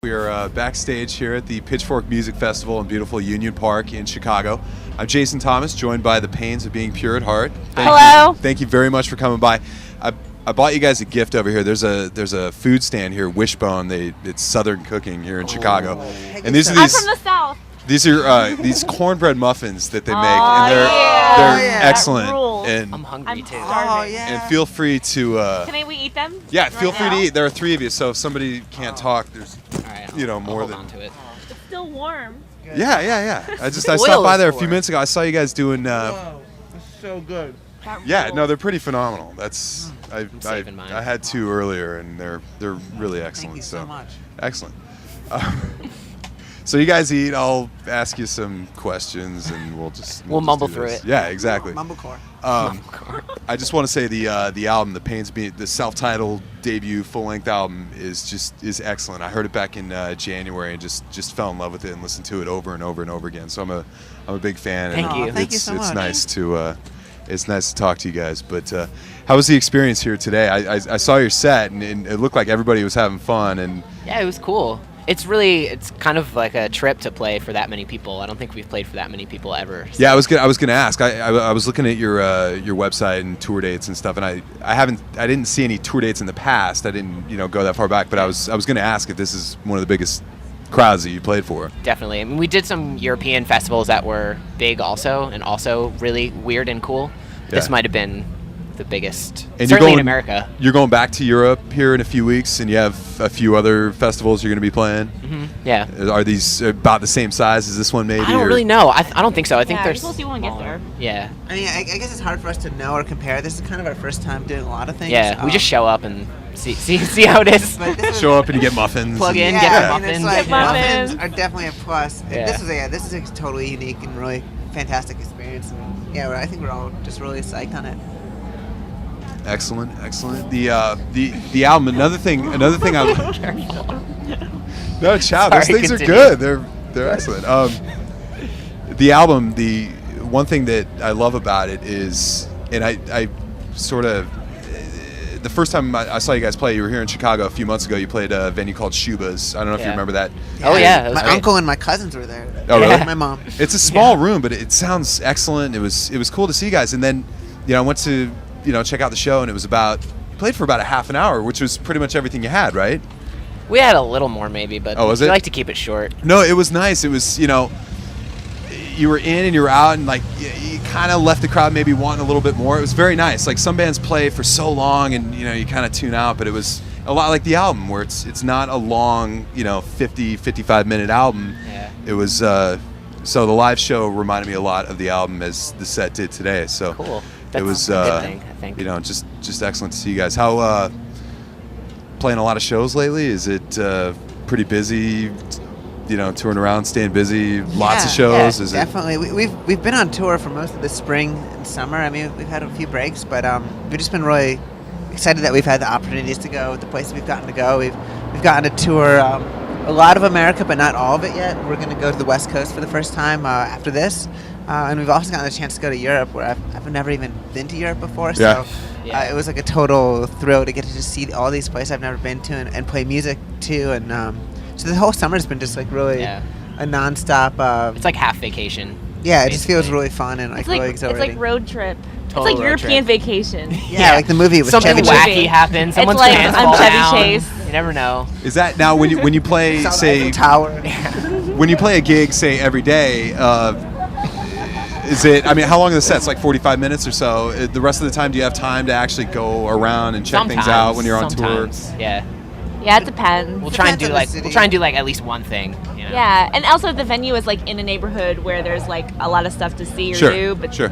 We are backstage here at the Pitchfork Music Festival in beautiful Union Park in Chicago. I'm Jason Thomas, joined by the Pains of Being Pure at Heart. Hello. Thank you very much for coming by. I bought you guys a gift over here. There's a food stand here, Wishbone. It's Southern cooking here in Chicago, and these are I'm from the South. These are these cornbread muffins that they make, Oh, and they're yeah. excellent. That rules. And I'm hungry too. Starving. and feel free to Can we eat them? yeah, feel Right free to now? eat. There are 3 of you, so if somebody can't talk, there's All right, more I'll hold than on to it. It's still warm. yeah. I Oil stopped by is there a for few it. minutes ago. I saw you guys doing. Wow, that's so good. That Yeah, rules. no, they're pretty phenomenal. That's saving mine. I had 2 earlier, and they're really excellent. Thank you so much. Excellent. So you guys eat. I'll ask you some questions, and we'll just mumble do through this. it. Yeah, exactly. Mumblecore. I just want to say the album, the self-titled debut full-length album is excellent. I heard it back in January and just fell in love with it and listened to it over and over and over again. So I'm a big fan. Thank and you. Thank you so It's much. nice to talk to you guys. But how was the experience here today? I saw your set and it looked like everybody was having fun. And Yeah, it was cool. It's kind of like a trip to play for that many people. I don't think we've played for that many people ever. So. yeah, I was gonna ask. I was looking at your website and tour dates and stuff, and I didn't see any tour dates in the past. I didn't go that far back, but I was gonna ask if this is one of the biggest crowds that you played for. Definitely. I mean, we did some European festivals that were big also, and also really weird and cool. This Yeah. might have been the biggest, And certainly in America. You're going back to Europe here in a few weeks, and you have a few other festivals you're going to be playing. Yeah. Are these about the same size as this one, maybe? I don't or- really know. I don't think so. I think Yeah, they're you're supposed to want to get smaller. there. Yeah. I mean, I guess it's hard for us to know or compare. This is kind of our first time doing a lot of things. Yeah. We just show up and see how it is. But this is, Show up and you get muffins. Plug in, and- get yeah, the I mean, it's muffins. like Get muffins. muffins are definitely a plus. And Yeah. This is a totally unique and really fantastic experience. And yeah, I think we're all just really psyched on it. Excellent. The album. Another thing. I. No, chow. Those Sorry, things are continue. good. They're excellent. The album. The one thing that I love about it is, and I sort of. The first time I saw you guys play, you were here in Chicago a few months ago. You played a venue called Shuba's. I don't know if you Yeah. remember that. Oh, yeah, that was my great. uncle and my cousins were there. Oh, really? Yeah. My mom. It's a small room, but it sounds excellent. It was cool to see you guys. And then, I went to check out the show, and it was you played for about a half an hour, which was pretty much everything you had, right? We had a little more maybe, but Oh, was we it? like to keep it short. No, it was nice. It was you were in and you were out, and like you kind of left the crowd maybe wanting a little bit more. It was very nice. Like some bands play for so long, and you kind of tune out, but it was a lot like the album, where it's not a long 55 minute album. Yeah. It was so the live show reminded me a lot of the album as the set did today. So Cool. it That's was a good thing, I think. just excellent to see you guys. How playing a lot of shows lately? Is it pretty busy? Touring around, staying busy, lots of Yeah, shows. yeah, Is definitely. We've been on tour for most of the spring and summer. I mean, we've had a few breaks, but we've just been really excited that we've had the opportunities to go, the places we've gotten to go. We've gotten to tour a lot of America, but not all of it yet. We're going to go to the West Coast for the first time after this, and we've also gotten a chance to go to Europe, where I've never even been to Europe before. Yeah. So Yeah. it was like a total thrill to get to just see all these places I've never been to and play music too. And so the whole summer's been just like really Yeah. a nonstop. It's like half vacation. Yeah, it just feels basically. really fun and like It's like really it's exhilarating. like road trip. Total it's like road European trip. vacation. yeah, like the movie with Something Chevy Chase. wacky happens. Someone's like pants I'm fall Chevy down. Chase. You never know. Is that now when you play South say Eiffel Tower. when you play a gig say every day? Is it? I mean, how long are the sets? Like 45 minutes or so. The rest of the time, do you have time to actually go around and check things out when you're on tour? Sometimes, yeah. Yeah, it depends. We'll try and Depends do on the like city. at least one thing. Yeah, and also the venue is like in a neighborhood where there's like a lot of stuff to see or Sure, do, but sure.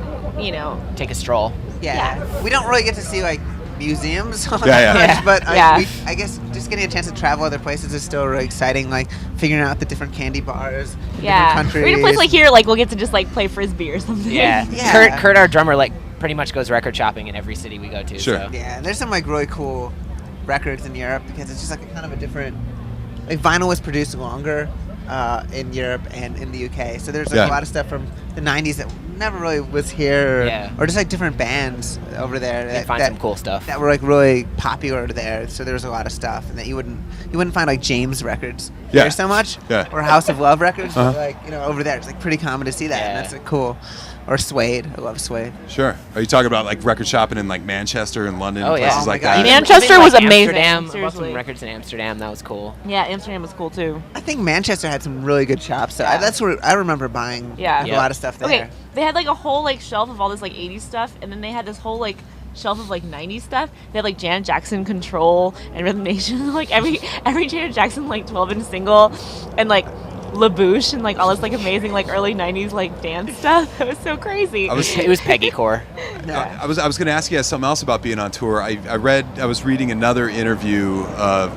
Take a stroll. Yeah. We don't really get to see like museums all Yeah, that yeah. much, Yeah. but Yeah. I guess just getting a chance to travel other places is still really exciting. Like figuring out the different candy bars, in yeah. different countries. We're in a place like here, like we'll get to just like play frisbee or something. Yeah. Yeah. Kurt, our drummer, like pretty much goes record shopping in every city we go to. Sure. So. Yeah, and there's some like really cool records in Europe because it's just like a kind of a different. Like vinyl was produced longer in Europe and in the UK, so there's like Yeah. a lot of stuff from the '90s that never really was here, Yeah. or just like different bands over there. You find some cool stuff. that were like really popular there. So there was a lot of stuff, and that you wouldn't find like James records Yeah. here so much, Yeah. or House of Love records. Uh-huh. But like over there, it's like pretty common to see that, and Yeah. that's like cool. Or Suede, I love Suede. Sure. Are you talking about like record shopping in like Manchester and London, Oh, and yeah. places Oh my like God. that? Manchester Even, was like, amazing, Amsterdam. I bought seriously. some records in Amsterdam. That was cool. Yeah, Amsterdam was cool too. I think Manchester had some really good shops, so Yeah. that's where I remember buying Yeah. a Yeah. lot of stuff there. Okay, they had like a whole like shelf of all this like 80s stuff, and then they had this whole like shelf of like 90s stuff. They had like Janet Jackson Control and Rhythm Nation, like every Janet Jackson like 12-inch single, and like LaBouche and like all this like amazing like early 90s like dance stuff. It was so crazy. It was Peggy Core. Yeah. I was going to ask you something else about being on tour. I was reading another interview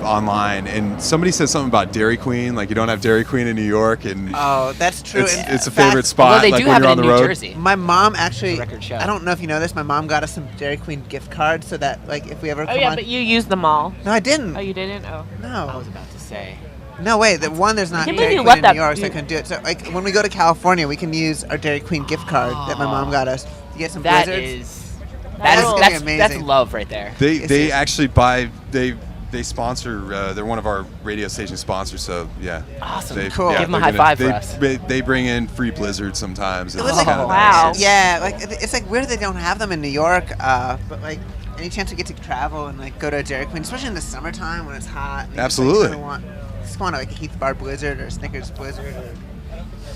online, and somebody said something about Dairy Queen. Like you don't have Dairy Queen in New York, and Oh, that's true. it's, In it's a fact, favorite spot. Although they like do when have you're it on in the New road. Jersey. My mom actually, record show. I don't know if you know this, my mom got us some Dairy Queen gift cards so that like if we ever Oh come yeah, on. but you used them all. No, I didn't. Oh, you didn't? Oh. I No. was about to say. No way. The one there's not can't Dairy believe you Queen let in that- New York, so I you- couldn't do it. So like when we go to California, we can use our Dairy Queen gift card that my mom got us to get some That blizzards. is. That's That gonna is be that's amazing. love right there. They It's- they actually buy they sponsor. They're one of our radio station sponsors. So yeah. Awesome. They, Cool. yeah, Give 'em a they're high five they, for us. They bring in free blizzards sometimes. It and was it's like, kinda wow. nice. Yeah, like it's like weird they don't have them in New York, but like any chance we get to travel and like go to a Dairy Queen, especially in the summertime when it's hot. And you Absolutely. just want like a Heath Bar Blizzard or a Snickers Blizzard.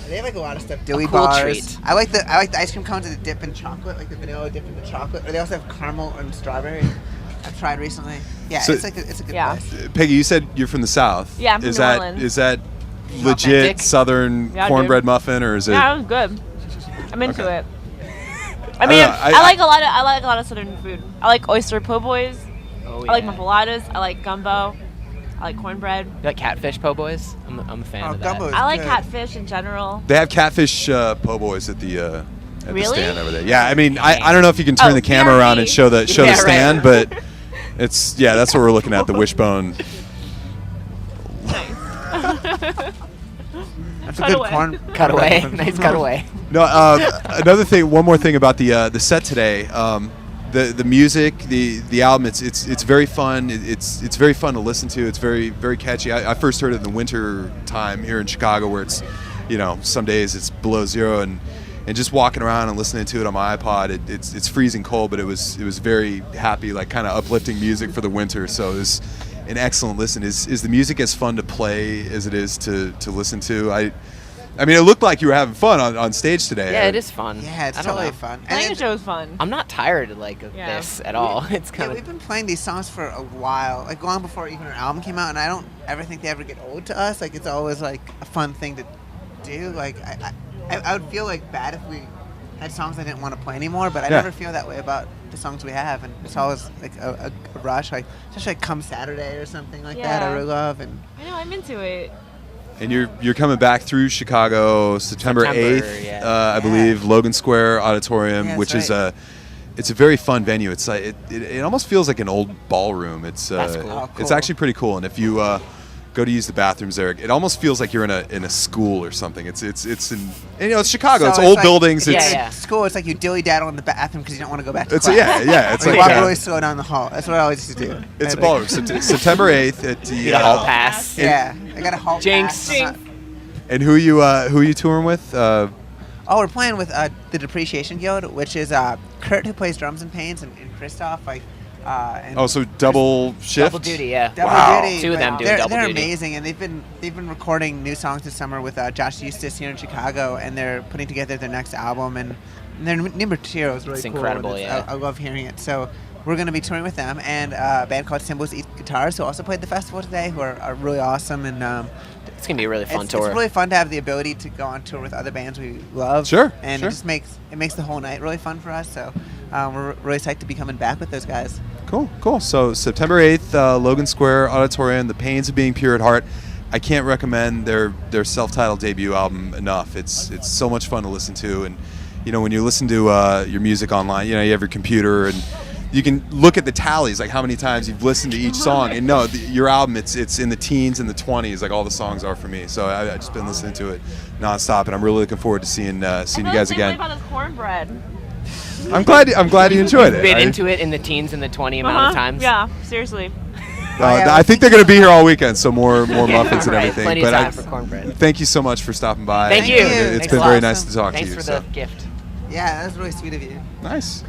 They have like a lot of stuff. Dewey cool bars. treat. I like the ice cream cones that dip in chocolate, like the vanilla dip in the chocolate. Or they also have caramel and strawberry. I've tried recently. Yeah, So- it's a good Yeah. place. Peggy, you said you're from the South. Yeah, I'm from is New that Orleans. is that legit Authentic? Southern Yeah, cornbread dude. muffin, or is it? Yeah, it was good. I'm into Okay. it. I mean, know, I like a lot of Southern food. I like oyster po' boys. Oh, I like yeah. muffaladas. I like gumbo. I like cornbread. You like catfish po' boys? I'm a fan Oh, of that. gumbo is I like good. catfish in general. They have catfish po' boys at the Really? stand over there. Yeah, I mean, I don't know if you can turn Oh, the camera around and BRB. show the Yeah, right. stand, but it's that's what we're looking at, the wishbone. That's a Cut good away. corn. Cut away. Nice cut away. No, one more thing about the set today. The music, the album, it's very fun. It's very fun to listen to. It's very very catchy. I first heard it in the winter time here in Chicago, where it's some days it's below zero, and just walking around and listening to it on my iPod, it's freezing cold, but it was very happy, like kind of uplifting music for the winter. So it was an excellent listen. Is the music as fun to play as it is to listen to? I mean, it looked like you were having fun on stage today. Yeah, it is fun. Yeah, it's I don't totally know. fun. I think And the show was fun. I'm not tired of of Yeah. this at all. It's yeah, kind we've of been playing these songs for a while, like long before even our album came out, and I don't ever think they ever get old to us. Like it's always like a fun thing to do. Like I would feel like bad if we had songs I didn't want to play anymore, but I Yeah. never feel that way about the songs we have, and it's always like a rush, like especially like Come Saturday or something like that. I Yeah. really love, and I know, I'm into it. And you're coming back through Chicago September 8th, yeah. I Yeah. believe, Logan Square Auditorium, Yeah, which that's is it's a very fun venue. It's like it almost feels like an old ballroom. It's That's cool. Oh, it's cool. actually pretty cool. And if you go to use the bathrooms there, it almost feels like you're in a school or something. It's in it's Chicago. So it's it's old like- buildings. Yeah, It's yeah. school. It's like you dilly daddle in the bathroom because you don't want to go back to it's class. yeah. It's Or you like walk really slow down the hall. That's what I always used to do. it's a I ballroom. think. September 8th at the Get a hall pass. Yeah, I got a hall Jinx. pass. I'm not- And who are you touring with? Oh, we're playing with the Depreciation Guild, which is Kurt, who plays drums and pains, and Christoph, like. And So double shift. Double duty, yeah. double Wow. duty. Two of but them doing they're, double they're duty. amazing, and they've been recording new songs this summer with Josh Eustace here in Chicago, and they're putting together their next album, and their new material is really It's cool. incredible, and yeah. I love hearing it. So we're going to be touring with them, and a band called Symbols Eat Guitars, who also played the festival today, who are really awesome, and It's gonna be a really fun it's tour. really fun to have the ability to go on tour with other bands we love. Sure, And sure. it just makes the whole night really fun for us. So we're really psyched to be coming back with those guys. Cool. So September 8th, Logan Square Auditorium, The Pains of Being Pure at Heart. I can't recommend their self-titled debut album enough. It's so much fun to listen to, and when you listen to your music online, you have your computer and you can look at the tallies, like how many times you've listened to each song, and no, your album, it's in the teens and the 20s, like all the songs are for me. So I've just been listening to it nonstop, and I'm really looking forward to seeing you guys again. About this cornbread. I'm glad you enjoyed it. Been into it in the teens and the 20 amount of times. Yeah, seriously. I think they're going to be here all weekend, so more muffins and right, everything. plenty But of time for cornbread. Thank you so much for stopping by. Thank you. It's Thanks been a very lot. nice to talk Thanks to you. for the gift. Yeah, that was really sweet of you. Nice.